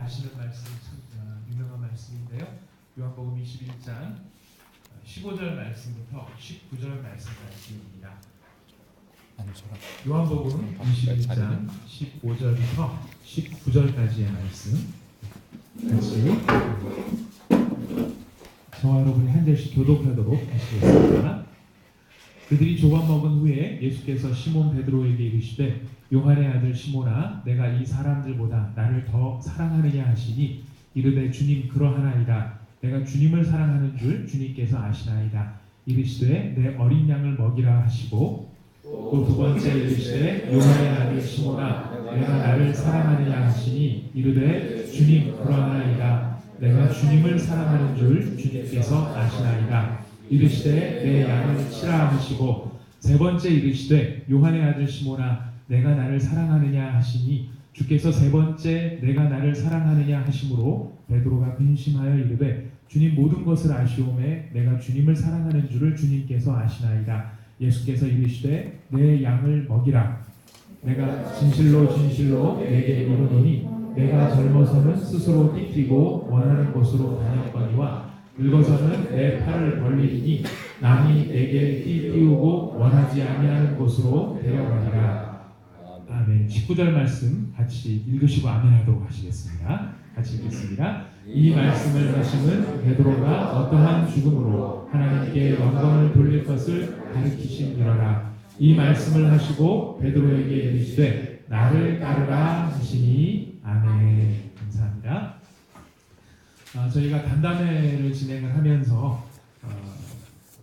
아시는 말씀, 참 유명한 말씀인데요. 요한복음 21장 15절 말씀부터 19절 말씀까지입니다. 요한복음 21장 15절부터 19절까지의 말씀 같이 저와 여러분이 한 절씩 교독하도록 하시겠습니다. 그들이 조각 먹은 후에 예수께서 시몬 베드로에게 이르시되 요한의 아들 시몬아 내가 이 사람들보다 나를 더 사랑하느냐 하시니 이르되 주님 그러하나이다. 내가 주님을 사랑하는 줄 주님께서 아시나이다. 이르시되 내 어린 양을 먹이라 하시고 또 두 번째 이르시되 요한의 아들 시몬아 내가 나를 사랑하느냐 하시니 이르되 주님 그러하나이다. 내가 주님을 사랑하는 줄 주님께서 아시나이다. 이르시되 내 양을 치라 하시고 세 번째 이르시되 요한의 아들 시몬아 내가 나를 사랑하느냐 하시니 주께서 세 번째 내가 나를 사랑하느냐 하심으로 베드로가 근심하여 이르되 주님 모든 것을 아시오매 내가 주님을 사랑하는 줄을 주님께서 아시나이다. 예수께서 이르시되 내 양을 먹이라. 내가 진실로 진실로 내게 이르노니 내가 젊어서는 스스로 띠뛰고 원하는 곳으로 다녔거니와 늙어서는 내 팔을 벌리니 남이 내게 띠띠우고 원하지 아니하는 곳으로 데려가리라. 아멘. 19절 말씀 같이 읽으시고 아멘하도록 하시겠습니다. 같이 읽겠습니다. 이 말씀을 하시는 베드로가 어떠한 죽음으로 하나님께 영광을 돌릴 것을 가르치시니라. 이 말씀을 하시고 베드로에게 이르시되 나를 따르라 하시니 아멘. 감사합니다. 저희가 간담회를 진행을 하면서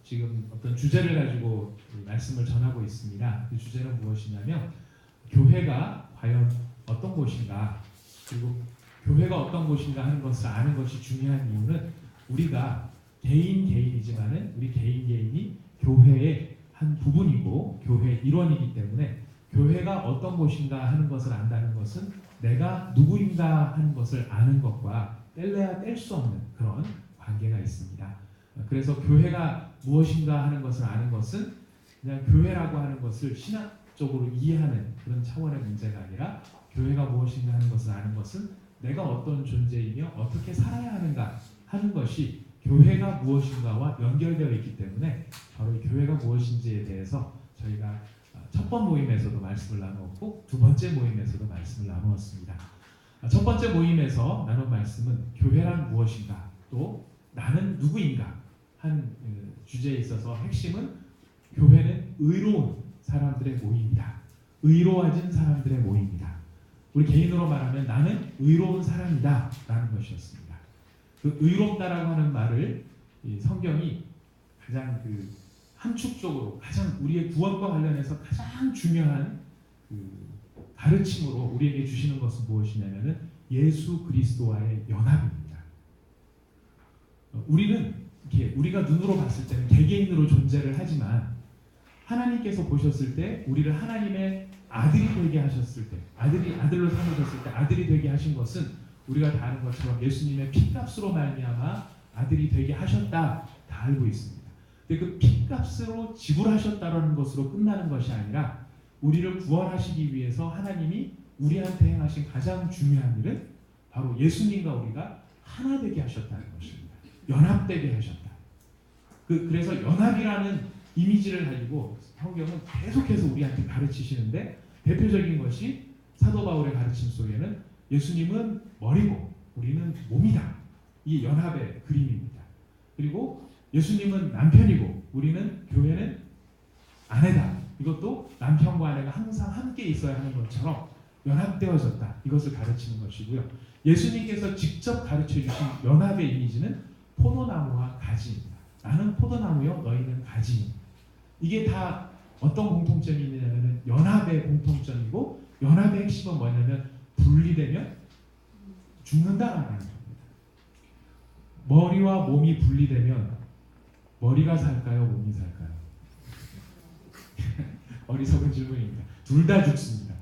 지금 어떤 주제를 가지고 말씀을 전하고 있습니다. 그 주제는 무엇이냐면 교회가 과연 어떤 곳인가, 그리고 교회가 어떤 곳인가 하는 것을 아는 것이 중요한 이유는 우리가 개인이지만은 우리 개인이 교회의 한 부분이고 교회의 일원이기 때문에 교회가 어떤 곳인가 하는 것을 안다는 것은 내가 누구인가 하는 것을 아는 것과 뗄래야 뗄 수 없는 그런 관계가 있습니다. 그래서 교회가 무엇인가 하는 것을 아는 것은 그냥 교회라고 하는 것을 신학적으로 이해하는 그런 차원의 문제가 아니라 교회가 무엇인가 하는 것을 아는 것은 내가 어떤 존재이며 어떻게 살아야 하는가 하는 것이 교회가 무엇인가와 연결되어 있기 때문에 바로 이 교회가 무엇인지에 대해서 저희가 첫 번 모임에서도 말씀을 나누었고 두 번째 모임에서도 말씀을 나누었습니다. 첫 번째 모임에서 나눈 말씀은 교회란 무엇인가 또 나는 누구인가 하는 주제에 있어서 핵심은 교회는 의로운 사람들의 모임이다. 의로워진 사람들의 모임이다. 우리 개인으로 말하면 나는 의로운 사람이다 라는 것이었습니다. 그 의롭다라고 하는 말을 성경이 가장 함축적으로 가장 우리의 구원과 관련해서 가장 중요한 가르침으로 우리에게 주시는 것은 무엇이냐면은 예수 그리스도와의 연합입니다. 우리는 이렇게 우리가 눈으로 봤을 때는 개개인으로 존재를 하지만 하나님께서 보셨을 때 우리를 하나님의 아들이 되게 하셨을 때 아들로 삼으셨을 때 아들이 되게 하신 것은 우리가 다 아는 것처럼 예수님의 피값으로 말미암아 아들이 되게 하셨다 다 알고 있습니다. 근데 그 피값으로 지불하셨다라는 것으로 끝나는 것이 아니라 우리를 구원하시기 위해서 하나님이 우리한테 행하신 가장 중요한 일은 바로 예수님과 우리가 하나 되게 하셨다는 것입니다. 연합되게 하셨다. 그래서 연합이라는 이미지를 가지고 성경은 계속해서 우리한테 가르치시는데 대표적인 것이 사도 바울의 가르침 속에는 예수님은 머리고 우리는 몸이다. 이 연합의 그림입니다. 그리고 예수님은 남편이고 우리는 교회는 아내다. 이것도 남편과 아내가 항상 함께 있어야 하는 것처럼 연합되어졌다. 이것을 가르치는 것이고요. 예수님께서 직접 가르쳐 주신 연합의 이미지는 포도나무와 가지입니다. 나는 포도나무요 너희는 가지. 이게 다 어떤 공통점이 있느냐면 연합의 공통점이고 연합의 핵심은 뭐냐면 분리되면 죽는다라는 겁니다. 머리와 몸이 분리되면 머리가 살까요? 몸이 살까요? 어리석은 질문입니다. 둘 다 죽습니다.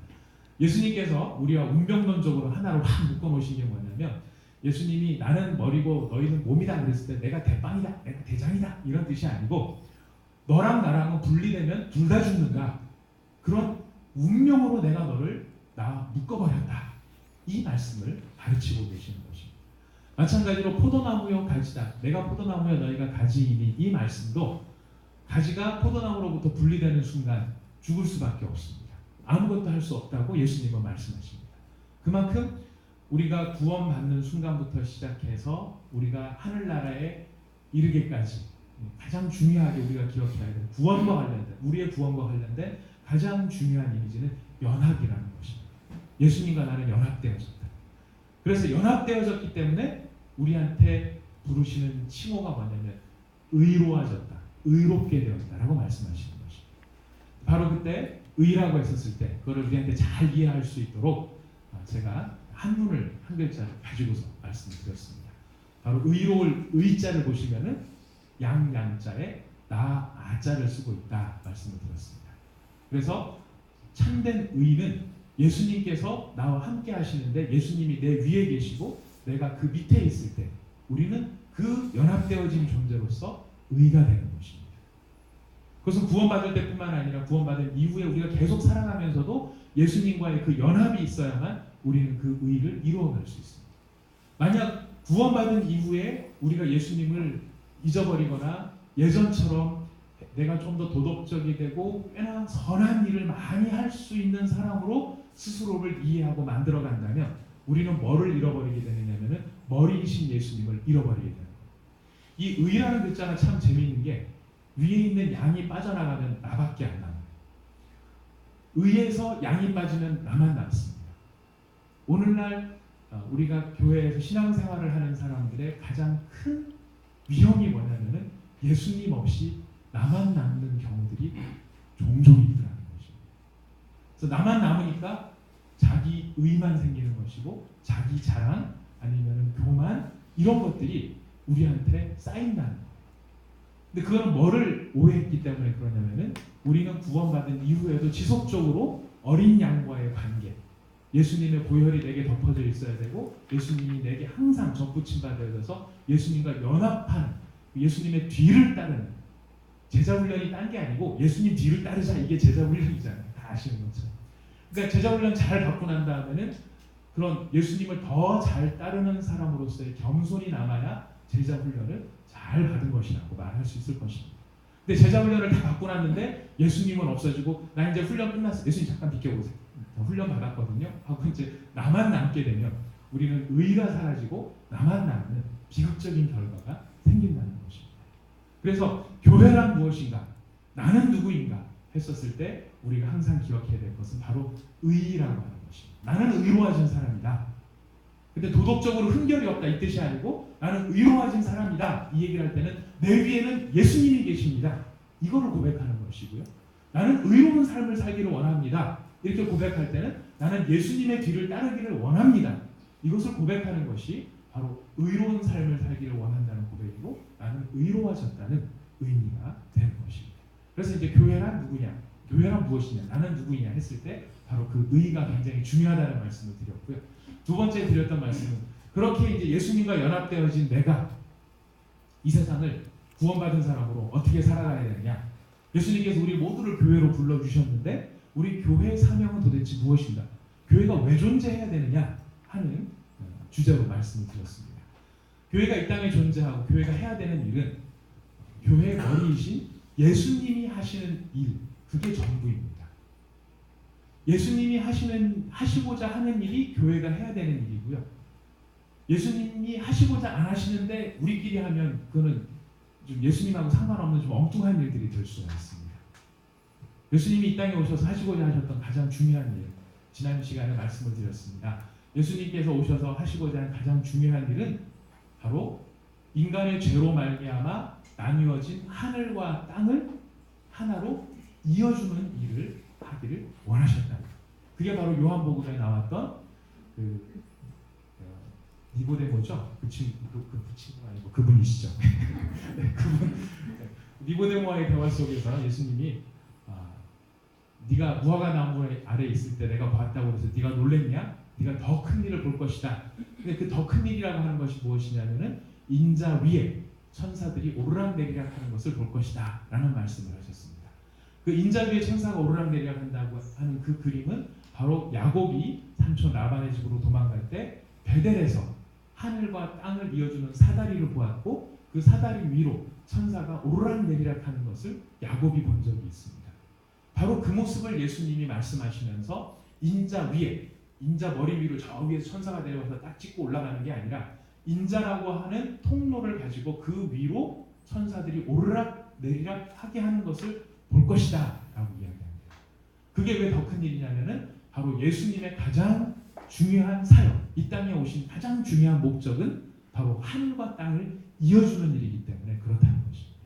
예수님께서 우리와 운명론적으로 하나로 확 묶어놓으신 게 뭐냐면 예수님이 나는 머리고 너희는 몸이다 그랬을 때 내가 대빵이다, 내가 대장이다 이런 뜻이 아니고 너랑 나랑은 분리되면 둘 다 죽는다. 그런 운명으로 내가 너를 나 묶어버렸다. 이 말씀을 가르치고 계시는 마찬가지로 포도나무여 가지다. 내가 포도나무여 너희가 가지이니 이 말씀도 가지가 포도나무로부터 분리되는 순간 죽을 수밖에 없습니다. 아무것도 할 수 없다고 예수님은 말씀하십니다. 그만큼 우리가 구원받는 순간부터 시작해서 우리가 하늘나라에 이르기까지 가장 중요하게 우리가 기억해야 되는 구원과 관련된 우리의 구원과 관련된 가장 중요한 이미지는 연합이라는 것입니다. 예수님과 나는 연합되어졌다. 그래서 연합되어졌기 때문에 우리한테 부르시는 칭호가 뭐냐면 의로워졌다. 의롭게 되었다라고 말씀하시는 것입니다. 바로 그때 의라고 했었을 때 그거를 우리한테 잘 이해할 수 있도록 제가 한문을 한 글자를 가지고서 말씀드렸습니다. 바로 의로울 의자를 보시면은 양자에 나 아자를 쓰고 있다 말씀을 드렸습니다. 그래서 참된 의는 예수님께서 나와 함께 하시는데 예수님이 내 위에 계시고 내가 그 밑에 있을 때 우리는 그 연합되어진 존재로서 의가 되는 것입니다. 그것은 구원받을 때뿐만 아니라 구원받은 이후에 우리가 계속 살아가면서도 예수님과의 그 연합이 있어야만 우리는 그 의를 이루어갈 수 있습니다. 만약 구원받은 이후에 우리가 예수님을 잊어버리거나 예전처럼 내가 좀 더 도덕적이 되고 꽤나 선한 일을 많이 할 수 있는 사람으로 스스로를 이해하고 만들어간다면 우리는 뭐를 잃어버리게 되느냐면 머리이신 예수님을 잃어버리게 되는 거예요. 이 의라는 글자가 참 재미있는 게 위에 있는 양이 빠져나가면 나밖에 안 남아요. 의에서 양이 빠지면 나만 남습니다. 오늘날 우리가 교회에서 신앙생활을 하는 사람들의 가장 큰 위험이 뭐냐면은 예수님 없이 나만 남는 경우들이 종종 있더라는 것입니다. 그래서 나만 남으니까 자기 의만 생기는 것이고 자기 자랑 아니면 교만 이런 것들이 우리한테 쌓인다는 거예요. 근데 그거는 뭐를 오해했기 때문에 그러냐면은 우리는 구원받은 이후에도 지속적으로 어린 양과의 관계 예수님의 보혈이 내게 덮어져 있어야 되고 예수님이 내게 항상 접붙임 받아져서 예수님과 연합하는 예수님의 뒤를 따르는 제자 훈련이 딴 게 아니고 예수님 뒤를 따르자 이게 제자 훈련이잖아요. 다 아시는 것처럼. 그러니까 제자 훈련 잘 받고 난 다음에는 그런 예수님을 더 잘 따르는 사람으로서의 겸손이 남아야 제자 훈련을 잘 받은 것이라고 말할 수 있을 것입니다. 근데 제자 훈련을 다 받고 났는데 예수님은 없어지고 나 이제 훈련 끝났어. 예수님 잠깐 비켜보세요. 훈련 받았거든요. 하고 이제 나만 남게 되면 우리는 의가 사라지고 나만 남는 비극적인 결과가 생긴다는 것입니다. 그래서 교회란 무엇인가? 나는 누구인가? 했었을 때 우리가 항상 기억해야 될 것은 바로 의라고 하는 것입니다. 나는 의로워진 사람이다. 근데 도덕적으로 흠결이 없다 이 뜻이 아니고 나는 의로워진 사람이다. 이 얘기를 할 때는 내 위에는 예수님이 계십니다. 이거를 고백하는 것이고요. 나는 의로운 삶을 살기를 원합니다. 이렇게 고백할 때는 나는 예수님의 뒤를 따르기를 원합니다. 이것을 고백하는 것이 바로 의로운 삶을 살기를 원한다는 고백이고 나는 의로워졌다는 의미가 되는 것입니다. 그래서 이제 교회란 누구냐? 교회란 무엇이냐? 나는 누구냐? 했을 때 바로 그 의가 굉장히 중요하다는 말씀을 드렸고요. 두 번째 드렸던 말씀은 그렇게 이제 예수님과 연합되어진 내가 이 세상을 구원받은 사람으로 어떻게 살아가야 되느냐? 예수님께서 우리 모두를 교회로 불러주셨는데 우리 교회의 사명은 도대체 무엇인가? 교회가 왜 존재해야 되느냐? 하는 주제로 말씀을 드렸습니다. 교회가 이 땅에 존재하고 교회가 해야 되는 일은 교회의 머리이신 예수님이 하시는 일, 그게 전부입니다. 예수님이 하시고자 하는 일이 교회가 해야 되는 일이고요. 예수님이 하시고자 안 하시는데 우리끼리 하면 그거는 좀 예수님하고 상관없는 좀 엉뚱한 일들이 될 수가 있습니다. 예수님이 이 땅에 오셔서 하시고자 하셨던 가장 중요한 일, 지난 시간에 말씀을 드렸습니다. 예수님께서 오셔서 하시고자 하는 가장 중요한 일은 바로 인간의 죄로 말미암아 나뉘어진 하늘과 땅을 하나로 이어주는 일을 하기를 원하셨다. 그게 바로 요한복음에 나왔던 니고데모죠. 그 친구가 아니고 그분이시죠. 네, 그분 니고데모와의 대화 속에서 예수님이 네가 무화과 나무 아래 있을 때 내가 봤다고 해서 네가 놀랬냐? 네가 더 큰 일을 볼 것이다. 근데 그 더 큰 일이라고 하는 것이 무엇이냐면은 인자 위에 천사들이 오르락내리락 하는 것을 볼 것이다 라는 말씀을 하셨습니다. 그 인자 위에 천사가 오르락내리락 한다고 하는 그 그림은 바로 야곱이 삼촌 라반의 집으로 도망갈 때 베델에서 하늘과 땅을 이어주는 사다리를 보았고 그 사다리 위로 천사가 오르락내리락 하는 것을 야곱이 본 적이 있습니다. 바로 그 모습을 예수님이 말씀하시면서 인자 위에, 인자 머리 위로 저 위에서 천사가 내려와서 딱 찍고 올라가는 게 아니라 인자라고 하는 통로를 가지고 그 위로 천사들이 오르락 내리락 하게 하는 것을 볼 것이다 라고 이야기합니다. 그게 왜 더 큰 일이냐면은 바로 예수님의 가장 중요한 사역, 이 땅에 오신 가장 중요한 목적은 바로 하늘과 땅을 이어주는 일이기 때문에 그렇다는 것입니다.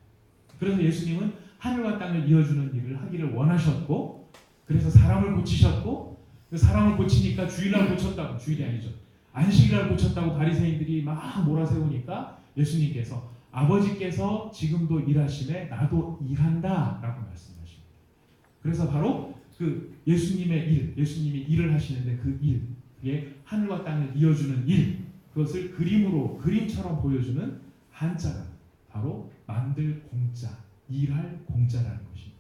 그래서 예수님은 하늘과 땅을 이어주는 일을 하기를 원하셨고, 그래서 사람을 고치셨고, 그 사람을 고치니까 주일날 고쳤다고, 주일이 아니죠, 안식일날 고쳤다고 바리새인들이 막 몰아세우니까 예수님께서 아버지께서 지금도 일하시네 나도 일한다 라고 말씀하십니다. 그래서 바로 그 예수님의 일, 예수님이 일을 하시는데 그 일, 그게 하늘과 땅을 이어주는 일, 그것을 그림으로, 그림처럼 보여주는 한자가 바로 만들 공자, 일할 공자라는 것입니다.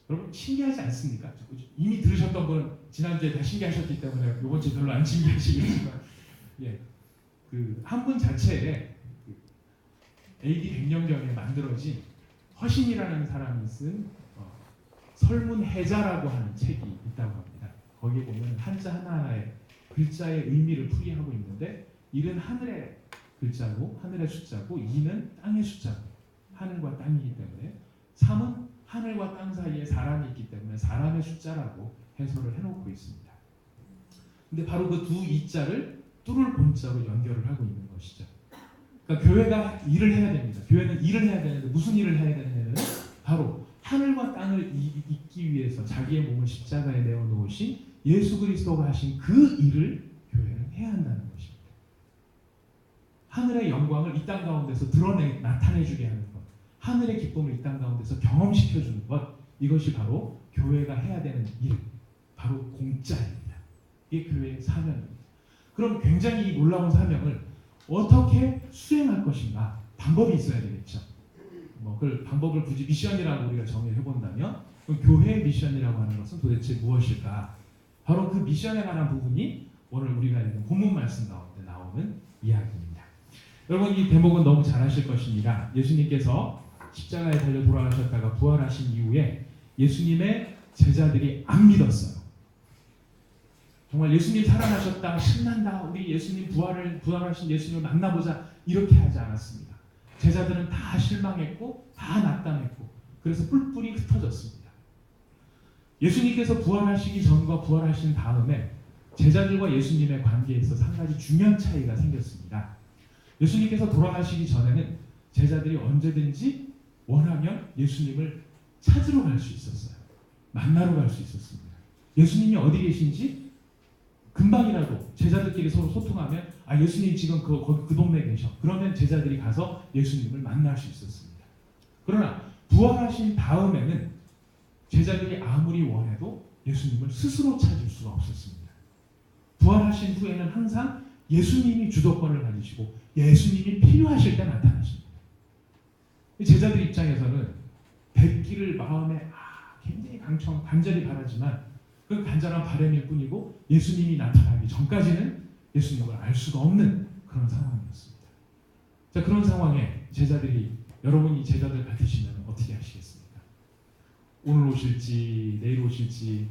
여러분 신기하지 않습니까? 이미 들으셨던 분은 지난주에 다 신기하셨기 때문에 이번 주에 별로 안 신기하시겠지만, 예, 그 한문 자체에 AD 100년경에 만들어진 허신이라는 사람이 쓴 설문해자라고 하는 책이 있다고 합니다. 거기에 보면 한자 하나하나의 글자의 의미를 풀이하고 있는데, 1은 하늘의 글자고 하늘의 숫자고 2는 땅의 숫자고 하늘과 땅이기 때문에 3은 하늘과 땅 사이에 사람이 있기 때문에 사람의 숫자라고 해설을 해놓고 있습니다. 근데 바로 그 두 이자를 뚫을 본자로 연결을 하고 있는 것이죠. 그러니까 교회가 일을 해야 됩니다. 교회는 일을 해야 되는데 무슨 일을 해야 되느냐면 바로 하늘과 땅을 잇기 위해서 자기의 몸을 십자가에 내어놓으신 예수 그리스도가 하신 그 일을 교회는 해야 한다는 것입니다. 하늘의 영광을 이 땅 가운데서 나타내주게 하는 것, 하늘의 기쁨을 이 땅 가운데서 경험시켜주는 것, 이것이 바로 교회가 해야 되는 일, 바로 공짜입니다. 이게 교회의 사명입니다. 그럼 굉장히 놀라운 사명을 어떻게 수행할 것인가? 방법이 있어야 되겠죠. 그 방법을 굳이 미션이라고 우리가 정의해 본다면, 교회의 미션이라고 하는 것은 도대체 무엇일까? 바로 그 미션에 관한 부분이 오늘 우리가 읽은 본문 말씀 가운데 나오는 이야기입니다. 여러분 이 대목은 너무 잘 아실 것입니다. 예수님께서 십자가에 달려 돌아가셨다가 부활하신 이후에 예수님의 제자들이 안 믿었어요. 정말 예수님 살아나셨다, 신난다, 우리 예수님 부활하신 예수님을 만나보자, 이렇게 하지 않았습니다. 제자들은 다 실망했고 다 낙담했고, 그래서 뿔뿔이 흩어졌습니다. 예수님께서 부활하시기 전과 부활하신 다음에 제자들과 예수님의 관계에 있어서 한 가지 중요한 차이가 생겼습니다. 예수님께서 돌아가시기 전에는 제자들이 언제든지 원하면 예수님을 찾으러 갈 수 있었어요. 만나러 갈 수 있었습니다. 예수님이 어디 계신지 금방이라도 제자들끼리 서로 소통하면 예수님 지금 그 동네에 계셔. 그러면 제자들이 가서 예수님을 만날 수 있었습니다. 그러나 부활하신 다음에는 제자들이 아무리 원해도 예수님을 스스로 찾을 수가 없었습니다. 부활하신 후에는 항상 예수님이 주도권을 가지시고 예수님이 필요하실 때 나타나십니다. 제자들 입장에서는 뵙기를 마음에 굉장히 간절히 바라지만 그 간절한 바람일 뿐이고 예수님이 나타나기 전까지는 예수님을 알 수가 없는 그런 상황이었습니다. 자, 그런 상황에 제자들이, 여러분이 제자들 같으시면 어떻게 하시겠습니까? 오늘 오실지 내일 오실지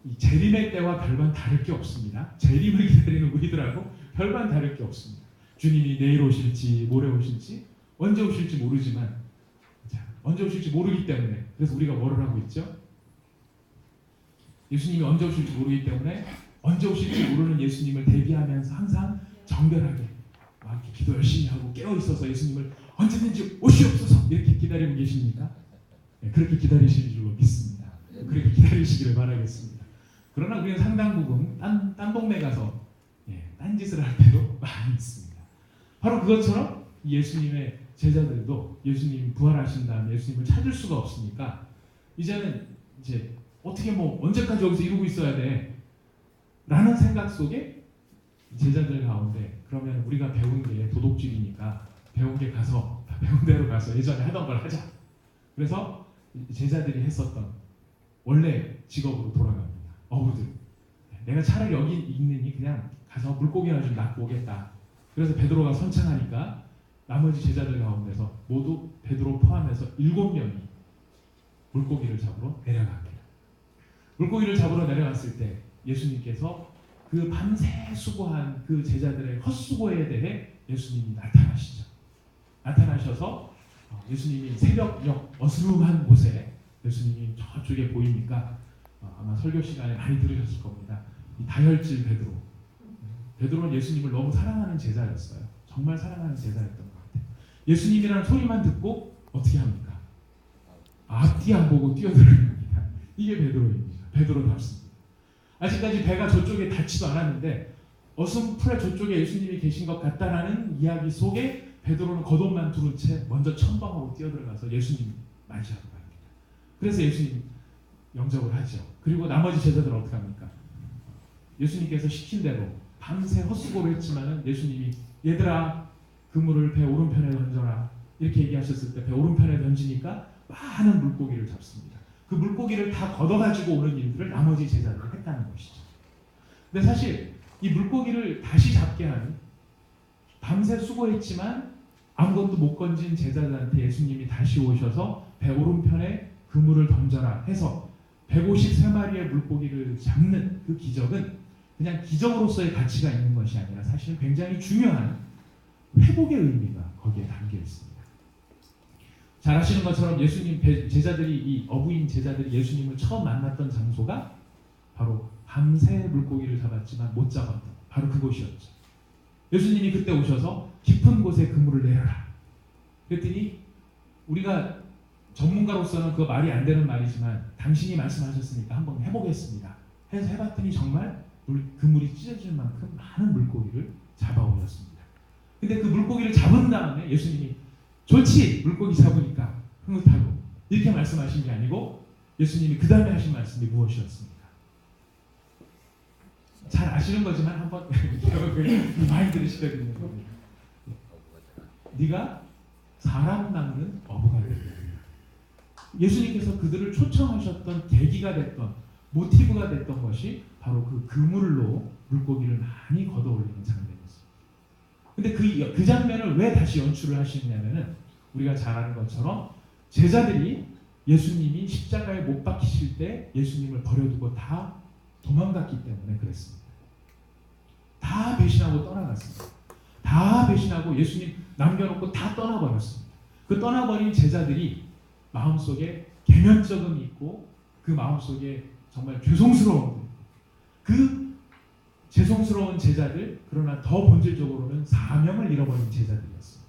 이 재림의 때와 별반 다를 게 없습니다. 재림을 기다리는 우리들하고 별반 다를 게 없습니다. 주님이 내일 오실지 모레 오실지 언제 오실지 모르지만, 언제 오실지 모르기 때문에, 그래서 우리가 뭐를 하고 있죠? 예수님이 언제 오실지 모르기 때문에 언제 오실지 모르는 예수님을 대비하면서 항상 정결하게 막 이렇게 기도 열심히 하고 깨어 있어서 예수님을 언제든지 오시옵소서 이렇게 기다리고 계십니까? 네, 그렇게 기다리실 줄 믿습니다. 그렇게 기다리시기를 바라겠습니다. 그러나 우리는 상당 부분 딴 동네 가서 딴짓을 할 때도 많이 있습니다. 바로 그것처럼 예수님의 제자들도 예수님 부활하신 다음에 예수님을 찾을 수가 없으니까 이제는 어떻게 언제까지 여기서 이러고 있어야 돼? 라는 생각 속에 제자들 가운데, 그러면 우리가 배운 게 도덕질이니까 배운 대로 가서 예전에 하던 걸 하자. 그래서 제자들이 했었던 원래 직업으로 돌아갑니다. 어부들. 내가 차라리 여기 있느니 그냥 가서 물고기나 좀 낚고 오겠다. 그래서 베드로가 선창하니까 나머지 제자들 가운데서 모두 베드로 포함해서 7명이 물고기를 잡으러 내려갑니다. 물고기를 잡으러 내려갔을 때 예수님께서 그 밤새 수고한 그 제자들의 헛수고에 대해 예수님이 나타나시죠. 나타나셔서 예수님이 새벽녘 어스름한 곳에 예수님이 저쪽에 보이니까 아마 설교 시간에 많이 들으셨을 겁니다. 이 다혈질 베드로. 베드로는 예수님을 너무 사랑하는 제자였어요. 정말 사랑하는 제자였던 것 같아요. 예수님이라는 소리만 듣고 어떻게 합니까? 앞뒤 안 보고 뛰어들어갑니다. 이게 베드로입니다. 베드로답습니다. 아직까지 배가 저쪽에 닿지도 않았는데 어슴풀에 저쪽에 예수님이 계신 것 같다라는 이야기 속에 베드로는 겉옷만 두른 채 먼저 첨벙하고 뛰어들어가서 예수님 맞이하고 갑니다. 그래서 예수님 영접을 하죠. 그리고 나머지 제자들은 어떻게 합니까? 예수님께서 시킨 대로 밤새 헛수고를 했지만은 예수님이 얘들아 그물을 배 오른편에 던져라 이렇게 얘기하셨을 때 배 오른편에 던지니까 많은 물고기를 잡습니다. 그 물고기를 다 걷어가지고 오는 일들을 나머지 제자들이 했다는 것이죠. 근데 사실 이 물고기를 다시 잡게 하는 밤새 수고했지만 아무것도 못 건진 제자들한테 예수님이 다시 오셔서 배 오른편에 그물을 던져라 해서 153마리의 물고기를 잡는 그 기적은 그냥 기적으로서의 가치가 있는 것이 아니라 사실은 굉장히 중요한 회복의 의미가 거기에 담겨 있습니다. 잘 아시는 것처럼 예수님 제자들이 이 어부인 제자들이 예수님을 처음 만났던 장소가 바로 밤새 물고기를 잡았지만 못 잡았던 바로 그곳이었죠. 예수님이 그때 오셔서 깊은 곳에 그물을 내려라. 그랬더니 우리가 전문가로서는 그거 말이 안 되는 말이지만 당신이 말씀하셨으니까 한번 해보겠습니다. 해서 해봤더니 정말 그물이 찢어질 만큼 많은 물고기를 잡아오셨습니다. 근데 그 물고기를 잡은 다음에 예수님이 좋지 물고기 잡으니까 흐뭇하고 이렇게 말씀하신 게 아니고 예수님이 그 다음에 하신 말씀이 무엇이었습니까? 잘 아시는 거지만 한번 마인드를 시켜드리는 겁니다. 네가 사람 낚는 어부가 되라. 예수님께서 그들을 초청하셨던 계기가 됐던 모티브가 됐던 것이 바로 그 그물로 물고기를 많이 걷어올리는 장면이었습니다. 근데 그 장면을 왜 다시 연출을 하시냐면은 우리가 잘 아는 것처럼 제자들이 예수님이 십자가에 못 박히실 때 예수님을 버려두고 다 도망갔기 때문에 그랬습니다. 다 배신하고 떠나갔습니다. 다 배신하고 예수님 남겨놓고 다 떠나버렸습니다. 그 떠나버린 제자들이 마음속에 계면적음이 있고 그 마음속에 정말 죄송스러운 그 죄송스러운 제자들 그러나 더 본질적으로는 사명을 잃어버린 제자들이었습니다.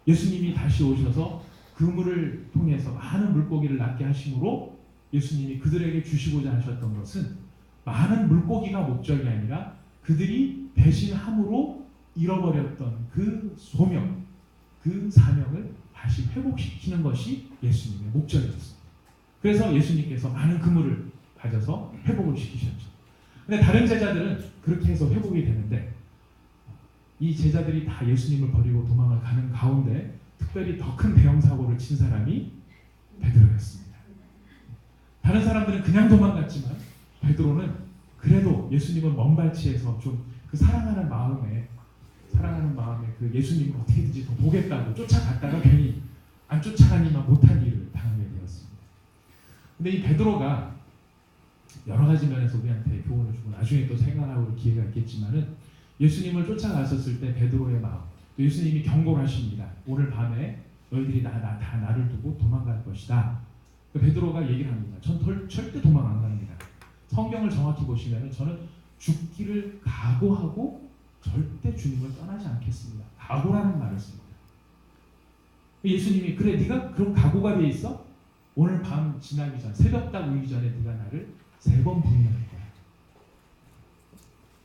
예수님이 다시 오셔서 그물을 통해서 많은 물고기를 낚게 하심으로 예수님이 그들에게 주시고자 하셨던 것은 많은 물고기가 목적이 아니라 그들이 배신함으로 잃어버렸던 그 소명, 그 사명을 다시 회복시키는 것이 예수님의 목적이었습니다. 그래서 예수님께서 많은 그물을 가져서 회복을 시키셨죠. 근데 다른 제자들은 그렇게 해서 회복이 되는데 이 제자들이 다 예수님을 버리고 도망을 가는 가운데 특별히 더 큰 대형 사고를 친 사람이 베드로였습니다. 다른 사람들은 그냥 도망갔지만 베드로는 그래도 예수님을 먼 발치에서 좀 그 사랑하는 마음에 그 예수님을 어떻게든지 더 보겠다고 쫓아갔다가 괜히 안 쫓아가니만 못한 일을 당하게 되었습니다. 근데 이 베드로가 여러 가지 면에서 우리한테 교훈을 주고 나중에 또 생각하고 기회가 있겠지만은 예수님을 쫓아갔었을 때 베드로의 마음, 또 예수님이 경고를 하십니다. 오늘 밤에 너희들이 다 나를 두고 도망갈 것이다. 베드로가 얘기를 합니다. 전 절대 도망 안 갑니다. 성경을 정확히 보시면 저는 죽기를 각오하고 절대 주님을 떠나지 않겠습니다. 각오라는 말을 씁니다. 예수님이 그래 네가 그럼 각오가 돼 있어? 오늘 밤 지나기 전 새벽 딱 오기 전에 네가 나를 3번 부인할 거야.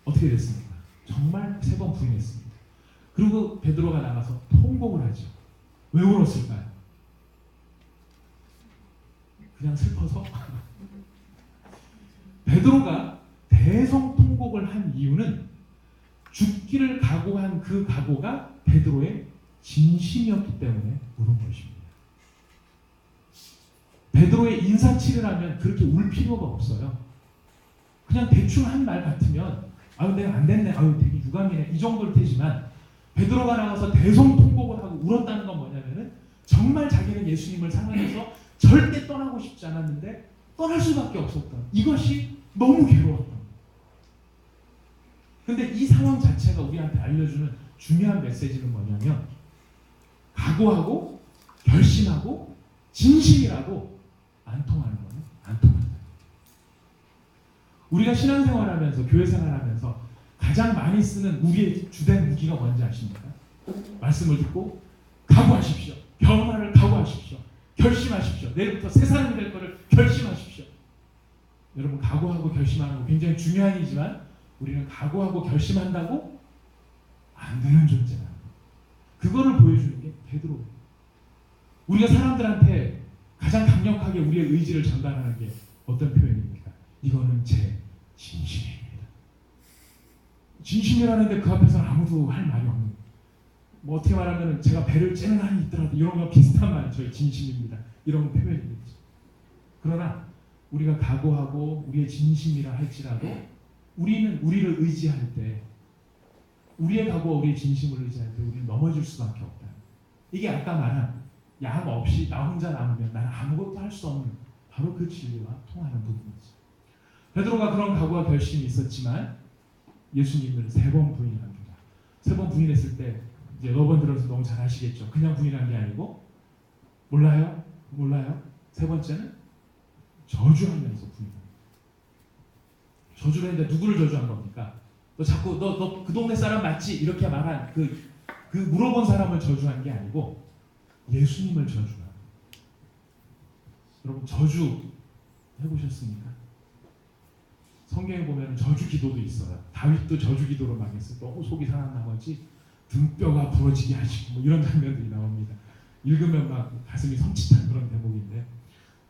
어떻게 됐습니까? 정말 3번 부인했습니다. 그리고 베드로가 나가서 통곡을 하죠. 왜 울었을까요? 그냥 슬퍼서? 베드로가 대성통곡을 한 이유는 죽기를 각오한 그 각오가 베드로의 진심이었기 때문에 울은 것입니다. 베드로의 인사치를 하면 그렇게 울 필요가 없어요. 그냥 대충 한 말 같으면 아유 내가 안 됐네, 아유 되게 유감이네 이 정도일 테지만 베드로가 나가서 대성통곡을 하고 울었다는 건 뭐냐면은 정말 자기는 예수님을 사랑해서 절대 떠나고 싶지 않았는데 떠날 수밖에 없었던, 이것이 너무 괴로웠던. 근데 이 상황 자체가 우리한테 알려주는 중요한 메시지는 뭐냐면 각오하고 결심하고 진심이라도 안 통하는 거는 안 통한다. 우리가 신앙생활하면서 교회 생활하면서 가장 많이 쓰는 우리의 주된 무기가 뭔지 아십니까? 말씀을 듣고 각오하십시오. 변화를 각오하십시오. 결심하십시오. 내일부터 새 사람이 될 것을 결심하십시오. 여러분 각오하고 결심하는 거 굉장히 중요한 일이지만 우리는 각오하고 결심한다고 안 되는 존재다. 그거를 보여주는 게 베드로. 우리가 사람들한테 가장 강력하게 우리의 의지를 전달하는 게 어떤 표현입니까? 이거는 제 진심입니다. 진심이라는데 그 앞에서는 아무도 할 말이 없는, 뭐 어떻게 말하면 제가 배를 째는 한이 있더라도 이런 거 비슷한 말이 저의 진심입니다. 이런 표현이겠죠. 그러나 우리가 각오하고 우리의 진심이라 할지라도 우리는 우리를 의지할 때, 우리의 각오와 우리의 진심을 의지할 때 우리는 넘어질 수밖에 없다. 이게 아까 말한 양 없이 나 혼자 남으면 나는 아무것도 할 수 없는 바로 그 진리와 통하는 부분이지. 베드로가 그런 각오와 결심이 있었지만 예수님을 3번 부인합니다. 3번 부인했을 때 이제 여러분 들어서 너무 잘 아시겠죠. 그냥 부인한 게 아니고 몰라요? 몰라요? 3번째는 저주하면서 부인합니다. 저주를 했는데 누구를 저주한 겁니까? 너 자꾸 너 그 동네 사람 맞지? 이렇게 말한 그 물어본 사람을 저주한 게 아니고 예수님을 저주한. 여러분 저주 해보셨습니까? 성경에 보면 저주 기도도 있어요. 다윗도 저주 기도로 망했어요. 너무 속이 상한 나머지 등뼈가 부러지게 하시고 뭐 이런 장면들이 나옵니다. 읽으면 막 가슴이 섬찟한 그런 대목인데,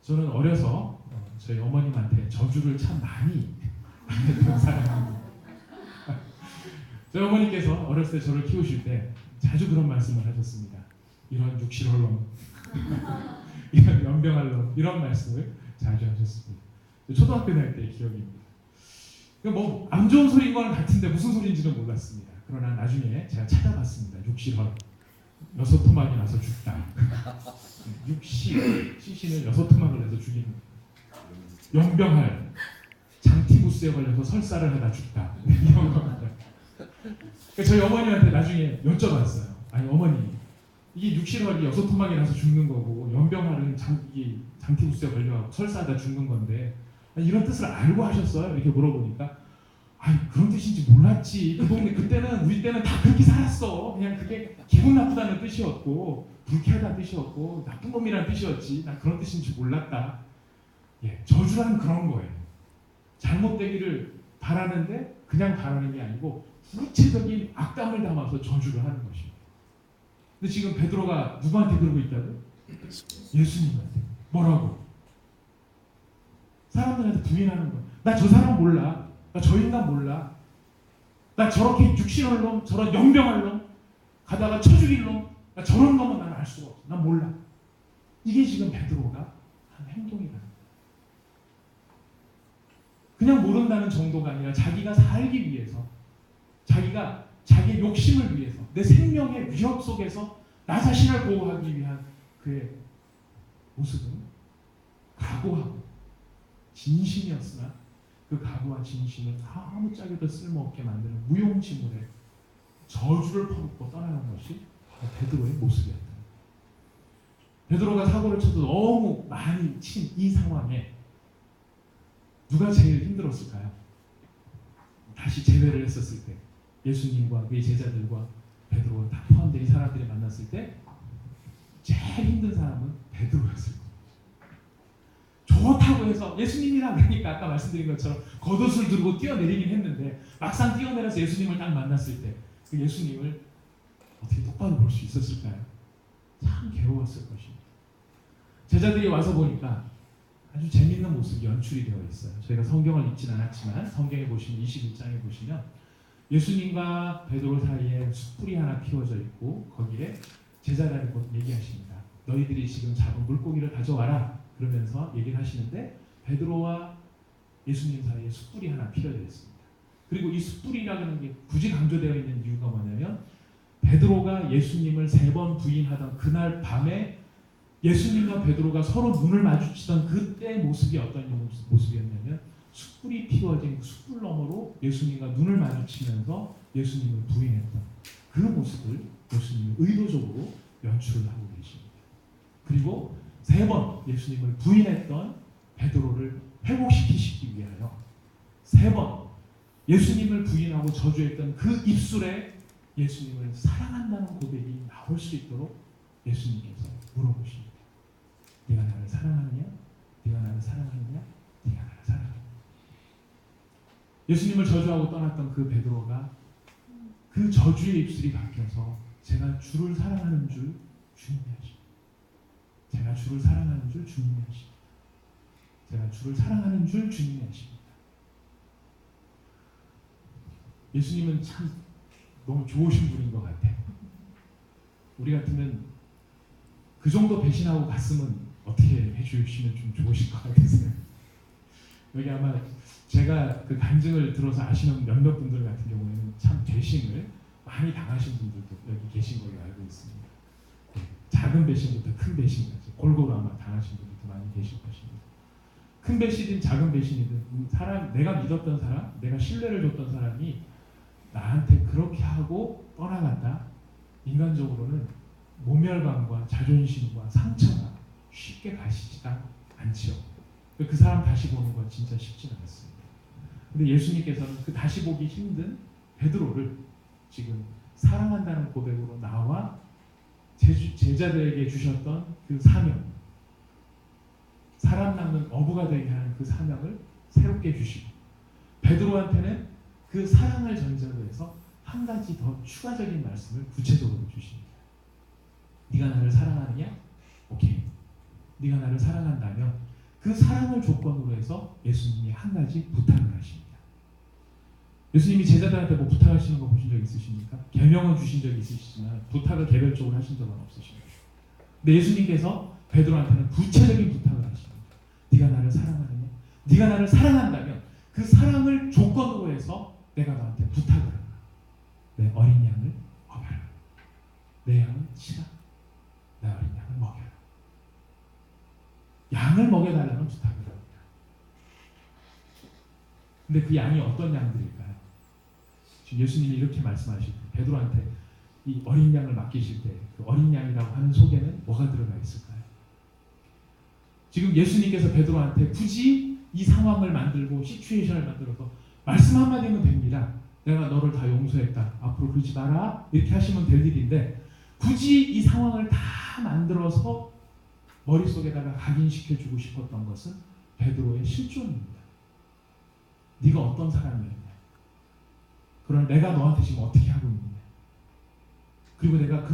저는 어려서 저희 어머님한테 저주를 참 많이 했던 사람입니다. 저희 어머니께서 어렸을 때 저를 키우실 때 자주 그런 말씀을 하셨습니다. 이런 육실홀로 이런 연병할 놈, 이런 말씀을 자주 하셨습니다. 초등학교 다닐 때 기억입니다. 뭐 안 좋은 소리인 건 같은데 무슨 소리인지는 몰랐습니다. 그러나 나중에 제가 찾아봤습니다. 육실헐, 6토막이 나서 죽다. 시신을 6토막을 내서 죽이는. 연병할, 장티부스에 걸려서 설사를 하다 죽다. 이런 겁니다. 그러니까 저희 어머니한테 나중에 여쭤봤어요. 아니 어머니, 이게 육실헐이 6토막이 나서 죽는 거고 연병할은 장티부스에 걸려 설사하다 죽는 건데 이런 뜻을 알고 하셨어요? 이렇게 물어보니까 아니 그런 뜻인지 몰랐지. 그 동네 그때는 우리 때는 다 그렇게 살았어. 그냥 그게 기분 나쁘다는 뜻이었고 불쾌하다는 뜻이었고 나쁜 놈이라는 뜻이었지. 난 그런 뜻인지 몰랐다. 예, 저주란 그런 거예요. 잘못되기를 바라는데 그냥 바라는 게 아니고 구체적인 악담을 담아서 저주를 하는 것입니다. 근데 지금 베드로가 누구한테 그러고 있다고요? 예수님한테. 뭐라고? 사람들한테 부인하는 거야. 나 저 사람 몰라. 나 저 인간 몰라. 나 저렇게 육신할 놈, 저런 연병할 놈, 가다가 쳐 죽일 놈, 나 저런 놈은 난 알 수가 없어. 난 몰라. 이게 지금 베드로가 한 행동이다. 그냥 모른다는 정도가 아니라 자기가 살기 위해서, 자기가 자기의 욕심을 위해서, 내 생명의 위협 속에서 나 자신을 보호하기 위한 그의 모습은 각오하고 진심이었으나 그 각오와 진심을 아무짝에도 쓸모없게 만드는 무용지물에 저주를 퍼붓고 떠나는 것이 베드로의 모습이었다. 베드로가 사고를 쳐도 너무 많이 친 이 상황에 누가 제일 힘들었을까요? 다시 재회를 했었을 때 예수님과 그의 제자들과 베드로가 다 포함된 이 사람들이 만났을 때 제일 힘든 사람은 베드로였을 거예요. 좋다고 해서 예수님이라 그러니까 아까 말씀드린 것처럼 겉옷을 들고 뛰어내리긴 했는데 막상 뛰어내려서 예수님을 딱 만났을 때 그 예수님을 어떻게 똑바로 볼 수 있었을까요? 참 괴로웠을 것입니다. 제자들이 와서 보니까 아주 재밌는 모습이 연출이 되어 있어요. 저희가 성경을 읽진 않았지만 성경에 보시면 21장에 보시면 예수님과 베드로 사이에 숯불이 하나 피워져 있고 거기에 제자들이 얘기하십니다. 너희들이 지금 잡은 물고기를 가져와라. 그러면서 얘기를 하시는데 베드로와 예수님 사이에 숯불이 하나 피어져 있습니다. 그리고 이 숯불이라는 게 굳이 강조되어 있는 이유가 뭐냐면 베드로가 예수님을 3번 부인하던 그날 밤에 예수님과 베드로가 서로 눈을 마주치던 그때 모습이 어떤 모습이었냐면 숯불이 피워진 숯불 너머로 예수님과 눈을 마주치면서 예수님을 부인했던 그 모습을 예수님이 의도적으로 연출을 하고 계십니다. 그리고 3번 예수님을 부인했던 베드로를 회복시키시기 위하여 3번 예수님을 부인하고 저주했던 그 입술에 예수님을 사랑한다는 고백이 나올 수 있도록 예수님께서 물어보십니다. 네가 나를 사랑하느냐? 네가 나를 사랑하느냐? 네가 나를 사랑하느냐? 예수님을 저주하고 떠났던 그 베드로가 그 저주의 입술이 바뀌어서 제가 주를 사랑하는 줄 주님이 하십니다. 제가 주를 사랑하는 줄 주님이 하십니다. 제가 주를 사랑하는 줄 주님이 하십니다. 예수님은 참 너무 좋으신 분인 것 같아요. 우리 같으면 그 정도 배신하고 갔으면 어떻게 해주시면 좀 좋으실 것 같으세요? 여기 아마 제가 그 간증을 들어서 아시는 몇몇 분들 같은 경우에는 참 배신을 많이 당하신 분들도 여기 계신 걸로 알고 있습니다. 네, 작은 배신부터 큰 배신까지 골고루 아마 당하신 분들도 많이 계실 것입니다. 큰 배신이든 작은 배신이든 내가 믿었던 사람, 내가 신뢰를 줬던 사람이 나한테 그렇게 하고 떠나간다. 인간적으로는 모멸감과 자존심과 상처가 쉽게 가시지가 않지요. 그 사람 다시 보는 건 진짜 쉽지는 않습니다. 근데 예수님께서는 그 다시 보기 힘든 베드로를 지금 사랑한다는 고백으로 나와 제자들에게 주셨던 그 사명, 사람 낳는 어부가 되게 하는 그 사명을 새롭게 주시고 베드로한테는 그 사랑을 전제로 해서 한 가지 더 추가적인 말씀을 구체적으로 주십니다. 네가 나를 사랑하느냐? 오케이. 네가 나를 사랑한다면 그 사랑을 조건으로 해서 예수님이 한 가지 부탁을 하십니다. 예수님이 제자들한테 뭐 부탁하시는 거 보신 적 있으십니까? 계명은 주신 적이 있으시지만 부탁을 개별적으로 하신 적은 없으십니다. 근데 예수님께서 베드로한테는 구체적인 부탁을 하십니다. 네가 나를 사랑하느냐? 네가 나를 사랑한다면 그 사랑을 조건으로 해서 내가 너한테 부탁을 한다. 내 어린 양을 먹여라. 내 양을 치라. 내 어린 양을 먹여라. 양을 먹여달라는 부탁을 합니다. 근데 그 양이 어떤 양들일까요? 지금 예수님이 이렇게 말씀하실 때 베드로한테 이 어린 양을 맡기실 때 그 어린 양이라고 하는 속에는 뭐가 들어가 있을까요? 지금 예수님께서 베드로한테 굳이 이 상황을 만들고 시츄에이션을 만들어서 말씀 한마디면 됩니다. 내가 너를 다 용서했다. 앞으로 그러지 마라. 이렇게 하시면 될 일인데 굳이 이 상황을 다 만들어서 머릿속에다가 각인시켜주고 싶었던 것은 베드로의 실존입니다. 네가 어떤 사람이었냐? 그럼 내가 너한테 지금 어떻게 하고 있느냐? 그리고 내가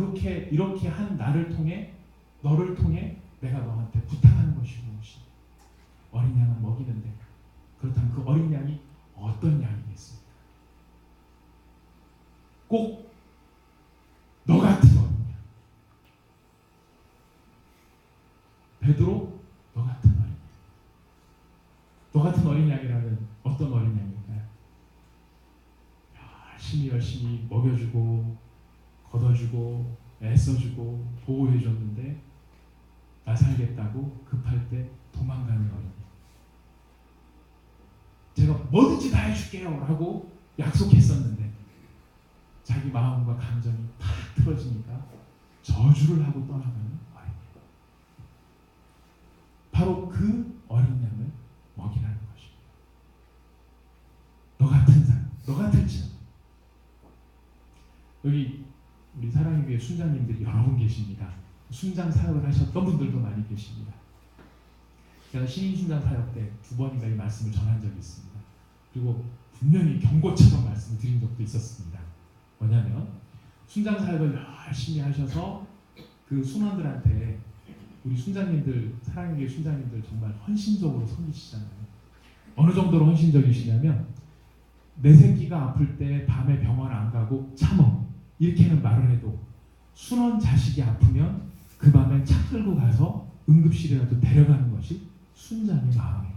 이렇게 한 나를 통해 너를 통해 내가 너한테 부탁하는 것이 무엇이냐? 어린 양을 먹이는데 그렇다면 그 어린 양이 어떤 양이겠습니까? 꼭 너 같은 어린 양. 베드로, 너 같은 어린 양. 너 같은 어린 양이라면 어떤 어린 양일까요? 열심히 먹여주고 걷어주고 애써주고 보호해줬는데 나 살겠다고 급할 때 도망가는 어린 양. 제가 뭐든지 다 해줄게요 라고 약속했었는데 자기 마음과 감정이 탁 틀어지니까 저주를 하고 떠나가는 어린 양. 바로 그 어린 양을 먹이라는 것입니다. 너 같은 사람, 너 같을지라도. 여기 우리 사랑의 교회 순장님들이 여러 분 계십니다. 순장 사역을 하셨던 분들도 많이 계십니다. 제가 신인 순장 사역 때 2번인가 이 말씀을 전한 적이 있습니다. 그리고 분명히 경고처럼 말씀을 드린 적도 있었습니다. 뭐냐면 순장 사역을 열심히 하셔서 그 순원들한테 우리 순장님들, 사랑의 교회 순장님들 정말 헌신적으로 섬기시잖아요. 어느 정도로 헌신적이시냐면 내 새끼가 아플 때 밤에 병원 안 가고 참어 이렇게는 말을 해도 순원 자식이 아프면 그 밤에 차 끌고 가서 응급실이라도 데려가는 것이 순장의 마음입니다.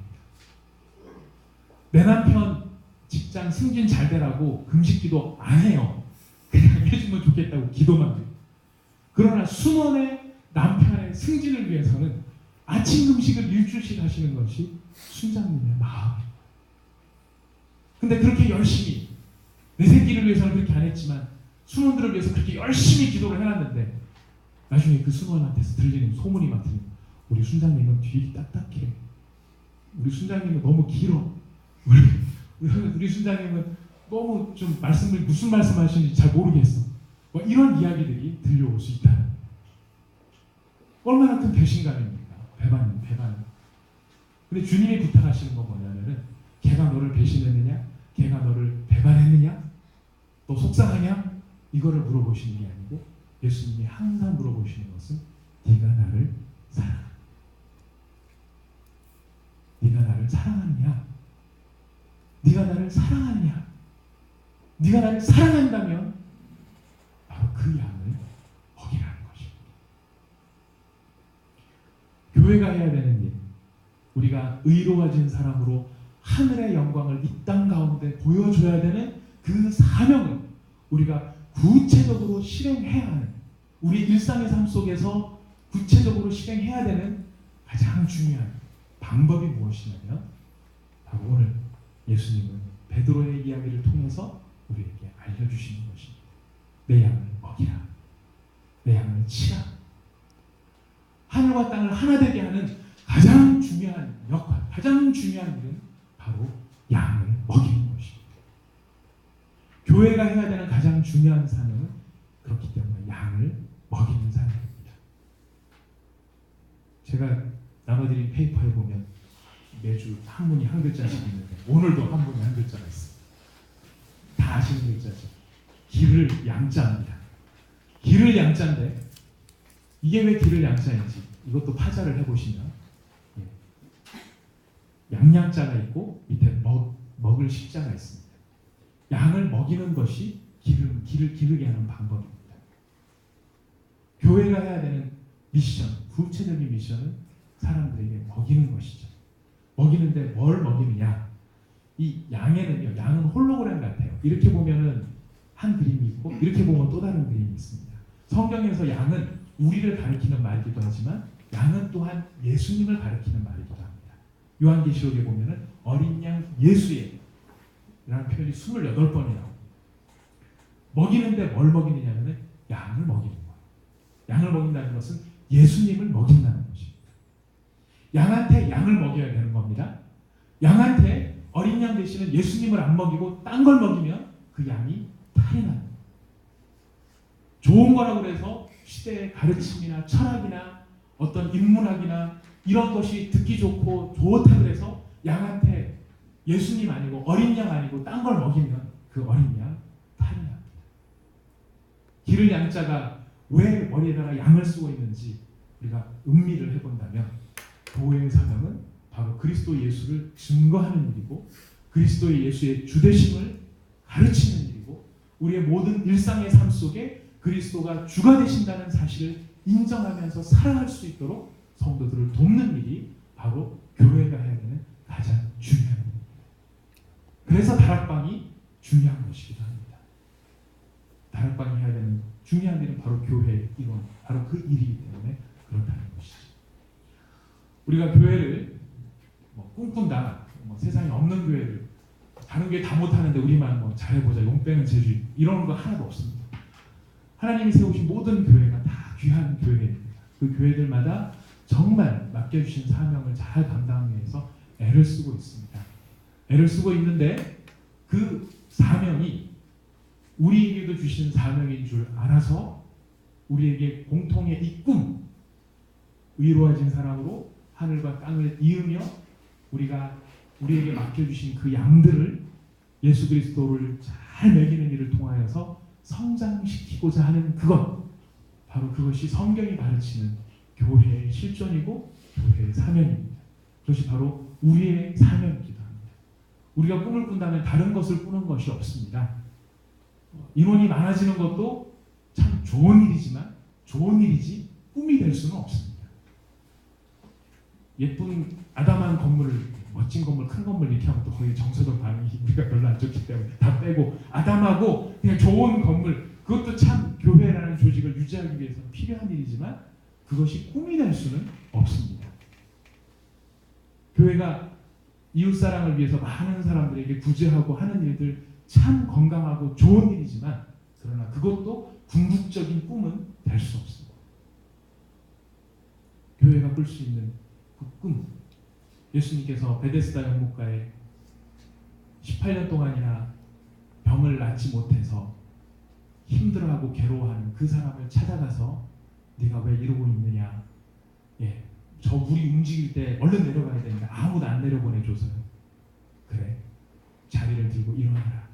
내 남편 직장 승진 잘 되라고 금식기도 안 해요. 그냥 해주면 좋겠다고 기도만 해요. 그러나 순원의 남편의 승진을 위해서는 아침 금식을 일주일씩 하시는 것이 순장님의 마음이에요. 근데 그렇게 열심히 내 새끼를 위해서는 그렇게 안 했지만 순원들을 위해서 그렇게 열심히 기도를 해놨는데 나중에 그 순원한테서 들리는 소문이 막 들리고 우리 순장님은 뒤이 딱딱해. 우리 순장님은 너무 길어. 우리 순장님은 너무 좀 말씀을 무슨 말씀하시는지 잘 모르겠어. 뭐 이런 이야기들이 들려올 수 있다는 거예요. 얼마나 큰 배신감입니까? 배반. 근데 주님이 부탁하시는 건 뭐냐면은 걔가 너를 배신했느냐? 걔가 너를 배반했느냐? 너 속상하냐? 이거를 물어보시는 게 아니고 예수님이 항상 물어보시는 것은 네가 나를 사랑하느냐? 네가 나를 사랑하느냐? 네가 나를 사랑하느냐? 네가 나를 사랑한다면 바로 그 양을 먹이라는 것입니다. 교회가 해야 되는 일, 우리가 의로워진 사람으로 하늘의 영광을 이 땅 가운데 보여줘야 되는 그 사명을 우리가 구체적으로 실행해야 하는, 우리 일상의 삶 속에서 구체적으로 실행해야 되는 가장 중요한 방법이 무엇이냐면 바로 오늘 예수님은 베드로의 이야기를 통해서 우리에게 알려주시는 것입니다. 내 양을 먹이라. 내 양을 치라. 하늘과 땅을 하나 되게 하는 가장 중요한 역할, 가장 중요한 일은 바로 양을 먹이는 것입니다. 교회가 해야 되는 가장 중요한 사명은 그렇기 때문에 양을 먹이는 사명입니다. 제가 나눠드린 페이퍼에 보면 매주 한 문이 한 글자씩 있는데 오늘도 한 문이 한 글자가 있습니다. 다 아시는 글자죠. 길을 양자입니다. 길을 양자인데 이게 왜 길을 양자인지 이것도 파자를 해보시면 양양자가 있고 밑에 먹을 십자가 있습니다. 양을 먹이는 것이 길을 기르게 하는 방법입니다. 교회가 해야 되는 미션, 구체적인 미션은 사람들에게 먹이는 것이죠. 먹이는데 뭘 먹이느냐? 이 양에는요, 양은 홀로그램 같아요. 이렇게 보면은 한 그림이 있고 이렇게 보면 또 다른 그림이 있습니다. 성경에서 양은 우리를 가리키는 말이기도 하지만 양은 또한 예수님을 가리키는 말이기도 합니다. 요한계시록에 보면은 어린 양 예수의 라는 표현이 28번이 나옵니다. 먹이는데 뭘 먹이느냐면은 양을 먹이는 거예요. 양을 먹인다는 것은 예수님을 먹인다는 것입니다. 양한테 양을 먹여야 되는 겁니다. 양한테 어린 양 대신에 예수님을 안 먹이고 딴 걸 먹이면 그 양이 탈이 납니다. 좋은 거라고 해서 시대의 가르침이나 철학이나 어떤 인문학이나 이런 것이 듣기 좋고 좋다 그래서 양한테 예수님 아니고 어린 양 아니고 딴 걸 먹이면 그 어린 양 탈이 납니다. 기를 양자가 왜 머리에다가 양을 쓰고 있는지 우리가 음미를 해본다면 교회의 사명은 바로 그리스도 예수를 증거하는 일이고 그리스도 예수의 주되심을 가르치는 일이고 우리의 모든 일상의 삶 속에 그리스도가 주가 되신다는 사실을 인정하면서 살아갈 수 있도록 성도들을 돕는 일이 바로 교회가 해야 되는 가장 중요한 일입니다. 그래서 다락방이 중요한 것이기도 합니다. 다락방이 해야 되는 중요한 일은 바로 교회의 일원, 바로 그 일이기 때문에 그렇다는 것이죠. 우리가 교회를 꿈꾼다, 세상에 없는 교회를 다른 교회 다 못하는데 우리만 잘해보자, 용 빼는 재주 이런 거 하나도 없습니다. 하나님이 세우신 모든 교회가 다 귀한 교회입니다. 그 교회들마다 정말 맡겨주신 사명을 잘 감당하기 위해서 애를 쓰고 있습니다. 애를 쓰고 있는데 그 사명이 우리에게도 주신 사명인 줄 알아서 우리에게 공통의 이 꿈, 의로워진 사람으로 하늘과 땅을 이으며 우리에게 맡겨주신 그 양들을 예수 그리스도를 잘 먹이는 일을 통하여서 성장시키고자 하는 그것, 바로 그것이 성경이 가르치는 교회의 실존이고 교회의 사명입니다. 그것이 바로 우리의 사명이기도 합니다. 우리가 꿈을 꾼다면 다른 것을 꾸는 것이 없습니다. 인원이 많아지는 것도 참 좋은 일이지만 좋은 일이지 꿈이 될 수는 없습니다. 예쁜 아담한 건물을 멋진 건물, 큰 건물 이렇게 하면 또 거의 정서적 반응이 우리가 별로 안 좋기 때문에 다 빼고 아담하고 그냥 좋은 건물, 그것도 참 교회라는 조직을 유지하기 위해서는 필요한 일이지만 그것이 꿈이 될 수는 없습니다. 교회가 이웃사랑을 위해서 많은 사람들에게 구제하고 하는 일들 참 건강하고 좋은 일이지만 그러나 그것도 궁극적인 꿈은 될 수 없습니다. 교회가 꿀 수 있는 그 꿈, 예수님께서 베데스다 연못가에 18년 동안이나 병을 낫지 못해서 힘들어하고 괴로워하는 그 사람을 찾아가서 네가 왜 이러고 있느냐, 저 물이 움직일 때 얼른 내려가야 되는데 아무도 안 내려보내줘서요. 그래, 자리를 들고 일어나라.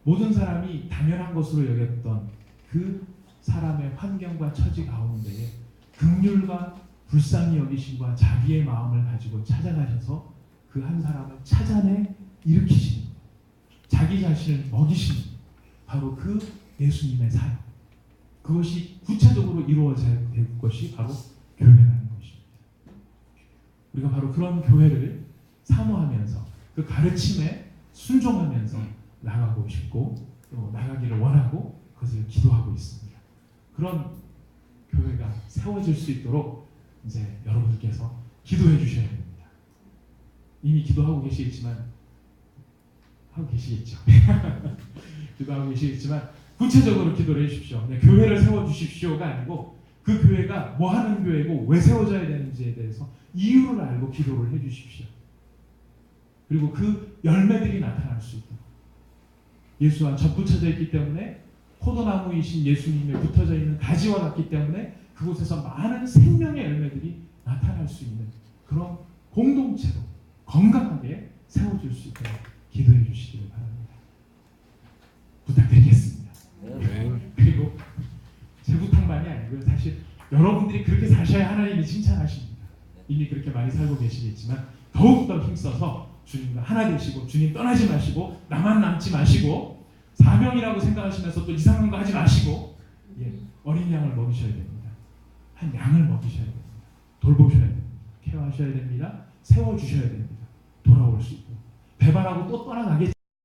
모든 사람이 당연한 것으로 여겼던 그 사람의 환경과 처지 가운데에 긍휼과 불쌍히 여기심과 자비의 마음을 가지고 찾아가셔서 그 한 사람을 찾아내 일으키시는, 자기 자신을 먹이시는 바로 그 예수님의 사역, 그것이 구체적으로 이루어져야 될 것이 바로 교회라는 것입니다. 우리가 바로 그런 교회를 사모하면서 그 가르침에 순종하면서 나가고 싶고 또 나가기를 원하고 그것을 기도하고 있습니다. 그런 교회가 세워질 수 있도록 이제 여러분들께서 기도해 주셔야 됩니다. 이미 기도하고 계시겠지만 하고 계시겠죠. 기도하고 계시겠지만 구체적으로 기도를 해주십시오. 교회를 세워주십시오가 아니고 그 교회가 뭐 하는 교회고 왜 세워져야 되는지에 대해서 이유를 알고 기도를 해주십시오. 그리고 그 열매들이 나타날 수 있도록, 예수와 접붙여져 있기 때문에 포도나무이신 예수님에 붙어져 있는 가지와 같기 때문에 그곳에서 많은 생명의 열매들이 나타날 수 있는 그런 공동체로 건강하게 세워질 수 있도록 기도해 주시기를 바랍니다. 부탁드리겠습니다. 그리고 제 부탁만이 아니고요. 사실 여러분들이 그렇게 사셔야 하나님이 칭찬하십니다. 이미 그렇게 많이 살고 계시겠지만 더욱더 힘써서 주님과 하나 되시고 주님 떠나지 마시고 나만 남지 마시고 사명이라고 생각하시면서 또 이상한 거 하지 마시고 어린 양을 먹이셔야 됩니다. 한 양을 먹이셔야 됩니다. 돌보셔야 됩니다. 케어하셔야 됩니다. 세워주셔야 됩니다. 돌아올 수 있고 배반하고 또 떠나가겠지.